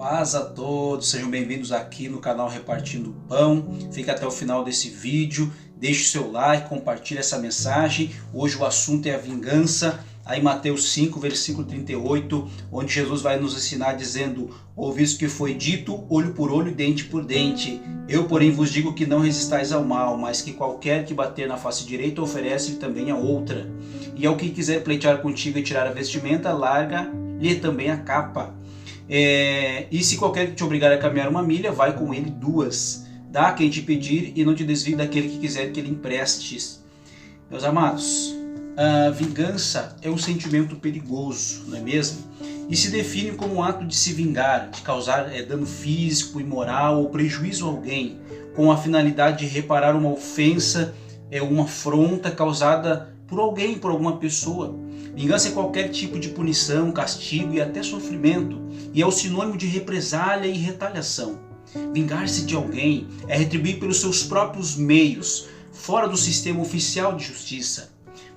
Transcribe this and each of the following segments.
Paz a todos, sejam bem-vindos aqui no canal Repartindo Pão. Fica até o final desse vídeo, deixe o seu like, compartilhe essa mensagem. Hoje o assunto é a vingança, aí Mateus 5, versículo 38, onde Jesus vai nos ensinar dizendo: ouvis o que foi dito, olho por olho, dente por dente. Eu, porém, vos digo que não resistais ao mal, mas que qualquer que bater na face direita oferece-lhe também a outra. E ao que quiser pleitear contigo e tirar a vestimenta, larga-lhe também a capa. E se qualquer que te obrigar a caminhar uma milha, vai com ele 2. Dá a quem te pedir e não te desvie daquele que quiser que lhe emprestes. Meus amados, a vingança é um sentimento perigoso, não é mesmo? E se define como um ato de se vingar, de causar dano físico, imoral ou prejuízo a alguém, com a finalidade de reparar uma ofensa, uma afronta causada por alguém, por alguma pessoa. Vingança é qualquer tipo de punição, castigo e até sofrimento, e é o sinônimo de represália e retaliação. Vingar-se de alguém é retribuir pelos seus próprios meios, fora do sistema oficial de justiça.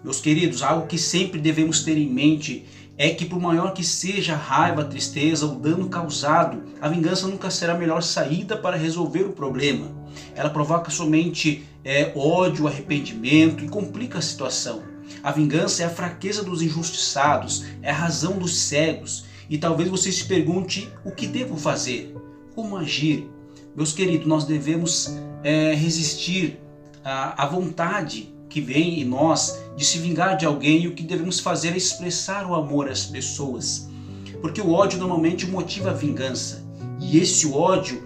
Meus queridos, algo que sempre devemos ter em mente é que, por maior que seja a raiva, a tristeza ou dano causado, a vingança nunca será a melhor saída para resolver o problema. Ela provoca somente ódio, arrependimento e complica a situação. A vingança é a fraqueza dos injustiçados, é a razão dos cegos. E talvez você se pergunte: o que devo fazer? Como agir? Meus queridos, nós devemos resistir à vontade que vem em nós de se vingar de alguém, e o que devemos fazer é expressar o amor às pessoas. Porque o ódio normalmente motiva a vingança. E esse ódio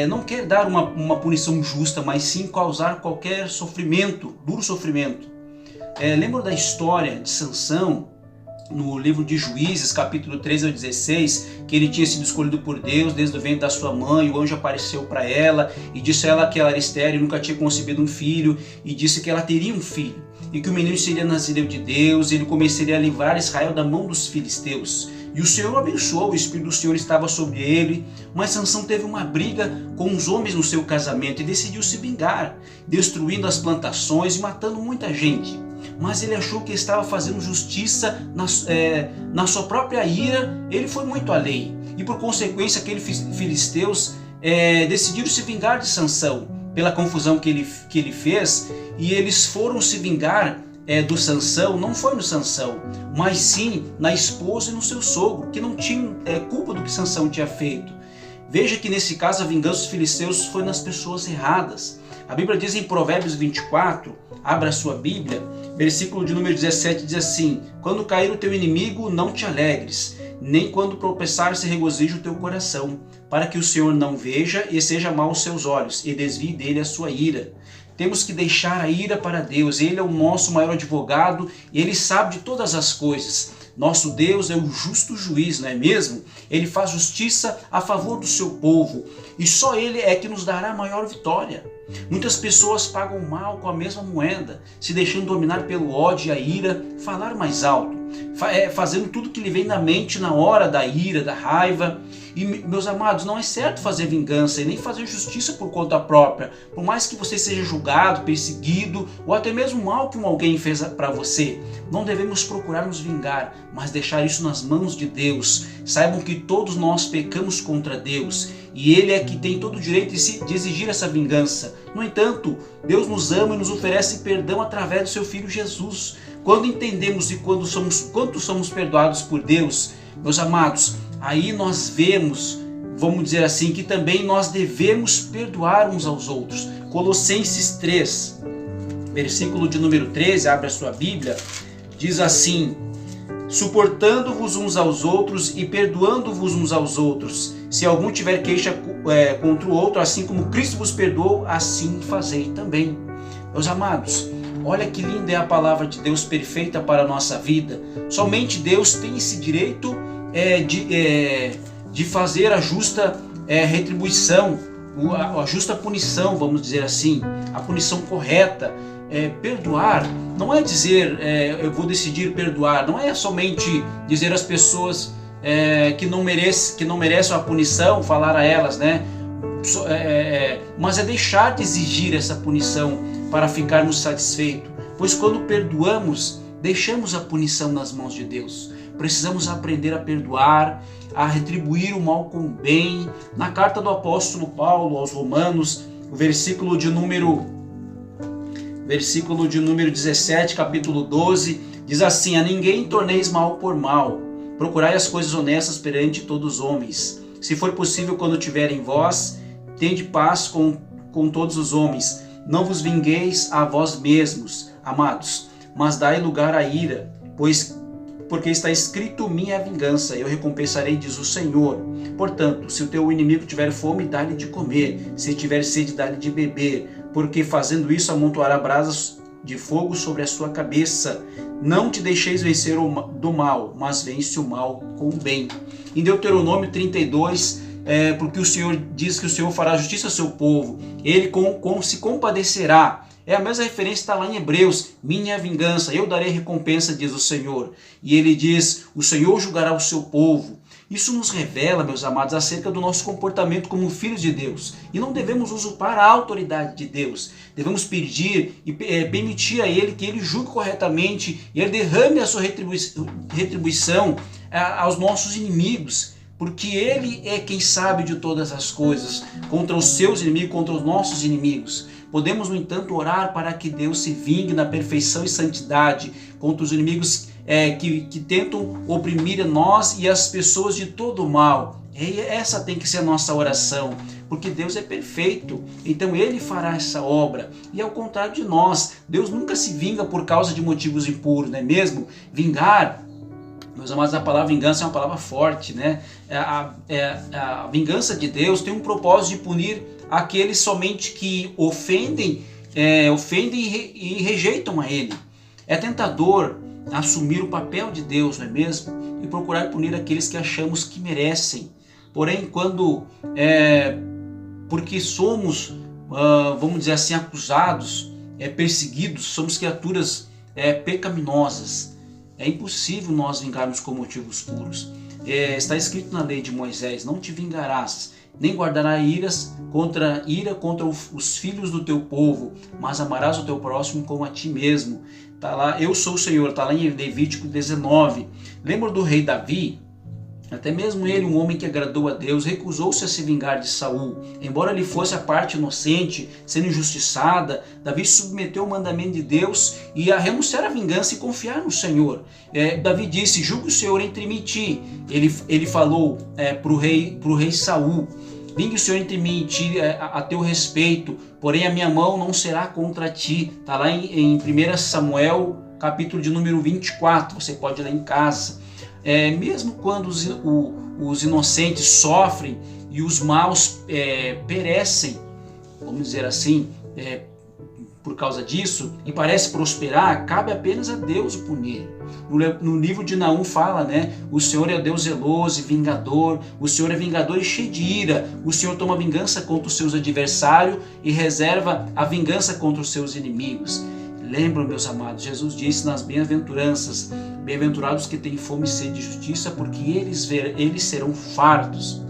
não quer dar uma punição justa, mas sim causar qualquer sofrimento, duro sofrimento. Lembro da história de Sansão, no livro de Juízes, capítulo 13 ao 16, que ele tinha sido escolhido por Deus desde o ventre da sua mãe. O anjo apareceu para ela e disse a ela que ela era estéril e nunca tinha concebido um filho, e disse que ela teria um filho, e que o menino seria nazireu de Deus, e ele começaria a livrar Israel da mão dos filisteus. E o Senhor o abençoou, o Espírito do Senhor estava sobre ele, mas Sansão teve uma briga com os homens no seu casamento e decidiu se vingar, destruindo as plantações e matando muita gente. Mas ele achou que estava fazendo justiça na sua própria ira. Ele foi muito além, e por consequência aqueles filisteus decidiram se vingar de Sansão pela confusão que ele fez, e eles foram se vingar do Sansão. Não foi no Sansão, mas sim na esposa e no seu sogro, que não tinham culpa do que Sansão tinha feito. Veja que nesse caso a vingança dos filisteus foi nas pessoas erradas. A Bíblia diz em Provérbios 24, abra a sua Bíblia, versículo de número 17, diz assim: quando cair o teu inimigo, não te alegres, nem quando tropeçar se regozije o teu coração, para que o Senhor não veja e seja mau aos seus olhos, e desvie dele a sua ira. Temos que deixar a ira para Deus. Ele é o nosso maior advogado e Ele sabe de todas as coisas. Nosso Deus é o justo juiz, não é mesmo? Ele faz justiça a favor do seu povo, e só Ele é que nos dará a maior vitória. Muitas pessoas pagam mal com a mesma moeda, se deixando dominar pelo ódio e a ira, falar mais alto, fazendo tudo que lhe vem na mente na hora da ira, da raiva. E, meus amados, não é certo fazer vingança e nem fazer justiça por conta própria, por mais que você seja julgado, perseguido, ou até mesmo mal que alguém fez para você. Não devemos procurar nos vingar, mas deixar isso nas mãos de Deus. Saibam que todos nós pecamos contra Deus, e Ele é que tem todo o direito de exigir essa vingança. No entanto, Deus nos ama e nos oferece perdão através do seu Filho Jesus. Quando entendemos e quanto somos perdoados por Deus, meus amados, aí nós vemos, vamos dizer assim, que também nós devemos perdoar uns aos outros. Colossenses 3, versículo de número 13, abre a sua Bíblia, diz assim: suportando-vos uns aos outros e perdoando-vos uns aos outros, se algum tiver queixa contra o outro, assim como Cristo vos perdoou, assim fazei também. Meus amados, olha que linda é a palavra de Deus, perfeita para a nossa vida. Somente Deus tem esse direito de fazer a justa retribuição, a justa punição, vamos dizer assim, a punição correta. Perdoar não é dizer eu vou decidir perdoar, não é somente dizer às pessoas que não merecem a punição, falar a elas, né? Mas é deixar de exigir essa punição para ficarmos satisfeitos, pois quando perdoamos, deixamos a punição nas mãos de Deus. Precisamos aprender a perdoar, a retribuir o mal com o bem. Na carta do apóstolo Paulo aos Romanos, o versículo de número 17, capítulo 12, diz assim: a ninguém torneis mal por mal, procurai as coisas honestas perante todos os homens. Se for possível, quando tiverem vós, tende paz com todos os homens. Não vos vingueis a vós mesmos, amados, mas dai lugar à ira, porque está escrito: minha vingança, eu recompensarei, diz o Senhor. Portanto, se o teu inimigo tiver fome, dá-lhe de comer, se tiver sede, dá-lhe de beber, porque fazendo isso amontoará brasas de fogo sobre a sua cabeça. Não te deixeis vencer do mal, mas vence o mal com o bem. Em Deuteronômio 32, porque o Senhor diz que o Senhor fará justiça ao seu povo, ele se compadecerá. É a mesma referência, está lá em Hebreus: minha vingança, eu darei recompensa, diz o Senhor. E ele diz: o Senhor julgará o seu povo. Isso nos revela, meus amados, acerca do nosso comportamento como filhos de Deus. E não devemos usurpar a autoridade de Deus. Devemos pedir e permitir a Ele que Ele julgue corretamente e Ele derrame a sua retribuição aos nossos inimigos. Porque Ele é quem sabe de todas as coisas, contra os seus inimigos, contra os nossos inimigos. Podemos, no entanto, orar para que Deus se vingue na perfeição e santidade contra os inimigos que tentam oprimir a nós e as pessoas de todo o mal. E essa tem que ser a nossa oração, porque Deus é perfeito, então Ele fará essa obra. E ao contrário de nós, Deus nunca se vinga por causa de motivos impuros, não é mesmo? Vingar, meus amados, a palavra vingança é uma palavra forte, né? A vingança de Deus tem um propósito de punir aqueles somente que ofendem e rejeitam a Ele. É tentador assumir o papel de Deus, não é mesmo? E procurar punir aqueles que achamos que merecem. Porém, porque somos, vamos dizer assim, acusados, perseguidos, somos criaturas pecaminosas, é impossível nós vingarmos com motivos puros. Está escrito na lei de Moisés: não te vingarás, nem guardarás ira contra os filhos do teu povo, mas amarás o teu próximo como a ti mesmo. Está lá, eu sou o Senhor, está lá em Levítico 19. Lembra do rei Davi? Até mesmo ele, um homem que agradou a Deus, recusou-se a se vingar de Saul. Embora ele fosse a parte inocente, sendo injustiçada, Davi submeteu ao mandamento de Deus e a renunciar à vingança e confiar no Senhor. Davi disse: julgue o Senhor entre mim e ti. Ele falou para o rei Saul: vingue o Senhor entre mim e ti a teu respeito, porém a minha mão não será contra ti. Está lá em 1 Samuel, capítulo de número 24, você pode ler em casa. Mesmo quando os inocentes sofrem e os maus perecem, vamos dizer assim, por causa disso, e parece prosperar, cabe apenas a Deus o punir. No livro de Naum fala, né? O Senhor é Deus zeloso e vingador, o Senhor é vingador e cheio de ira, o Senhor toma vingança contra os seus adversários e reserva a vingança contra os seus inimigos. Lembram, meus amados, Jesus disse nas bem-aventuranças: bem-aventurados que têm fome e sede de justiça, porque eles serão fartos.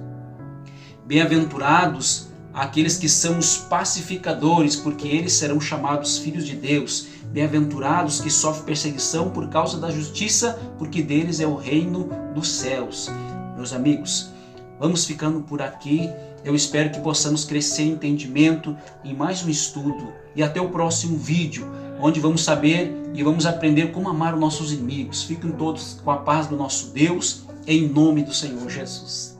Bem-aventurados aqueles que são os pacificadores, porque eles serão chamados filhos de Deus. Bem-aventurados que sofrem perseguição por causa da justiça, porque deles é o reino dos céus. Meus amigos, vamos ficando por aqui. Eu espero que possamos crescer em entendimento em mais um estudo. E até o próximo vídeo, onde vamos saber e vamos aprender como amar os nossos inimigos. Fiquem todos com a paz do nosso Deus, em nome do Senhor Jesus.